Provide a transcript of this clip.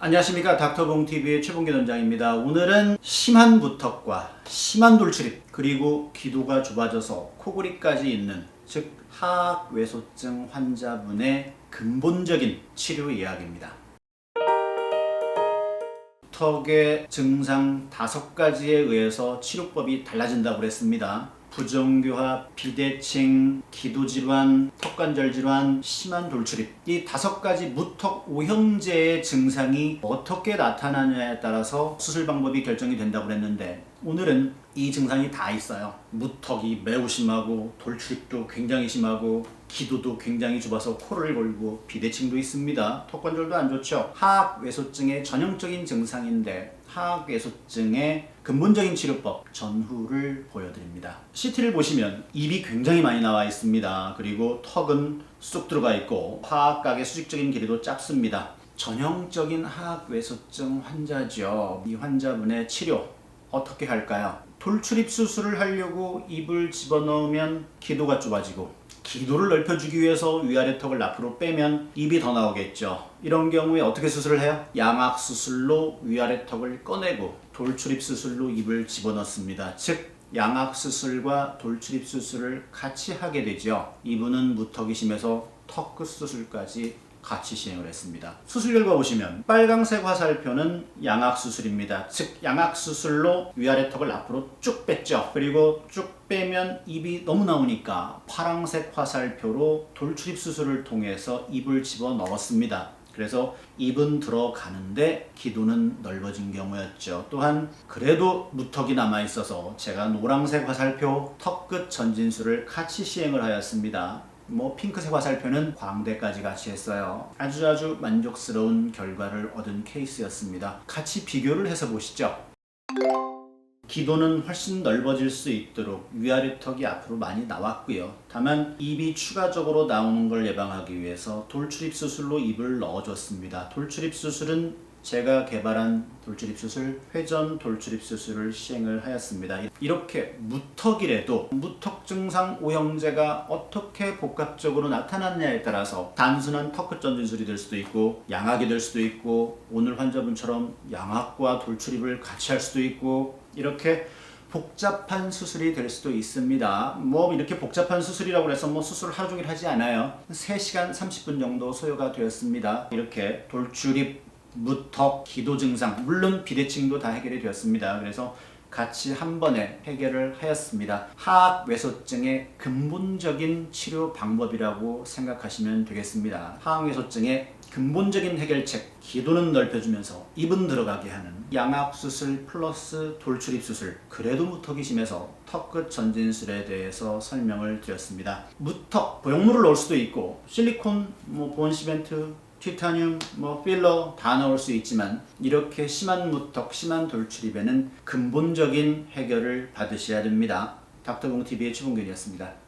안녕하십니까. 닥터봉TV의 최봉균 원장입니다. 오늘은 심한 부턱과 심한 돌출입 그리고 기도가 좁아져서 코골이까지 있는 즉 하악외소증 환자분의 근본적인 치료 이야기입니다. 부턱의 증상 5가지에 의해서 치료법이 달라진다고 그랬습니다. 부정교합, 비대칭, 기도질환, 턱관절질환, 심한 돌출입 이 5가지 무턱 오형제의 증상이 어떻게 나타나느냐에 따라서 수술 방법이 결정이 된다고 그랬는데 오늘은 이 증상이 다 있어요. 무턱이 매우 심하고 돌출입도 굉장히 심하고 기도도 굉장히 좁아서 코를 골고 비대칭도 있습니다. 턱관절도 안 좋죠. 하악외소증의 전형적인 증상인데 하악외소증의 근본적인 치료법 전후를 보여드립니다. CT를 보시면 입이 굉장히 많이 나와 있습니다. 그리고 턱은 쑥 들어가 있고 하악각의 수직적인 길이도 짧습니다. 전형적인 하악외소증 환자죠. 이 환자분의 치료 어떻게 할까요? 돌출입 수술을 하려고 입을 집어넣으면 기도가 좁아지고 기도를 넓혀주기 위해서 위아래 턱을 앞으로 빼면 입이 더 나오겠죠. 이런 경우에 어떻게 수술을 해요? 양악 수술로 위아래 턱을 꺼내고 돌출입 수술로 입을 집어넣습니다. 즉 양악 수술과 돌출입 수술을 같이 하게 되죠. 이분은 무턱이 심해서 턱끝 수술까지 같이 시행을 했습니다. 수술 결과 보시면 빨강색 화살표는 양악 수술입니다. 즉 양악 수술로 위아래 턱을 앞으로 쭉 뺐죠. 그리고 쭉 빼면 입이 너무 나오니까 파랑색 화살표로 돌출입 수술을 통해서 입을 집어넣었습니다. 그래서 입은 들어가는데 기도는 넓어진 경우였죠. 또한 그래도 무턱이 남아있어서 제가 노란색 화살표 턱끝 전진술을 같이 시행을 하였습니다. 핑크색 화살표는 광대까지 같이 했어요. 아주 만족스러운 결과를 얻은 케이스였습니다. 같이 비교를 해서 보시죠. 기도는 훨씬 넓어질 수 있도록 위아래 턱이 앞으로 많이 나왔고요. 다만 입이 추가적으로 나오는 걸 예방하기 위해서 돌출입 수술로 입을 넣어줬습니다. 돌출입 수술은 제가 개발한 돌출입 수술, 회전 돌출입 수술을 시행을 하였습니다. 이렇게 무턱이라도 무턱 증상 오형제가 어떻게 복합적으로 나타났냐에 따라서 단순한 턱끝 전진술이 될 수도 있고 양악이 될 수도 있고 오늘 환자분처럼 양악과 돌출입을 같이 할 수도 있고 이렇게 복잡한 수술이 될 수도 있습니다. 이렇게 복잡한 수술이라고 해서 수술을 하루 종일 하지 않아요. 3시간 30분 정도 소요가 되었습니다. 이렇게 돌출입, 무턱, 기도 증상, 물론 비대칭도 다 해결이 되었습니다. 그래서 같이 한 번에 해결을 하였습니다. 하악외소증의 근본적인 치료 방법이라고 생각하시면 되겠습니다. 하악외소증의 근본적인 해결책, 기도는 넓혀주면서 입은 들어가게 하는 양악 수술 플러스 돌출입 수술, 그래도 무턱이 심해서 턱끝 전진술에 대해서 설명을 드렸습니다. 무턱, 보형물을 넣을 수도 있고 실리콘, 본시멘트, 티타늄, 필러 다 넣을 수 있지만 이렇게 심한 무턱, 심한 돌출입에는 근본적인 해결을 받으셔야 됩니다. 닥터봉TV의 최봉균이었습니다.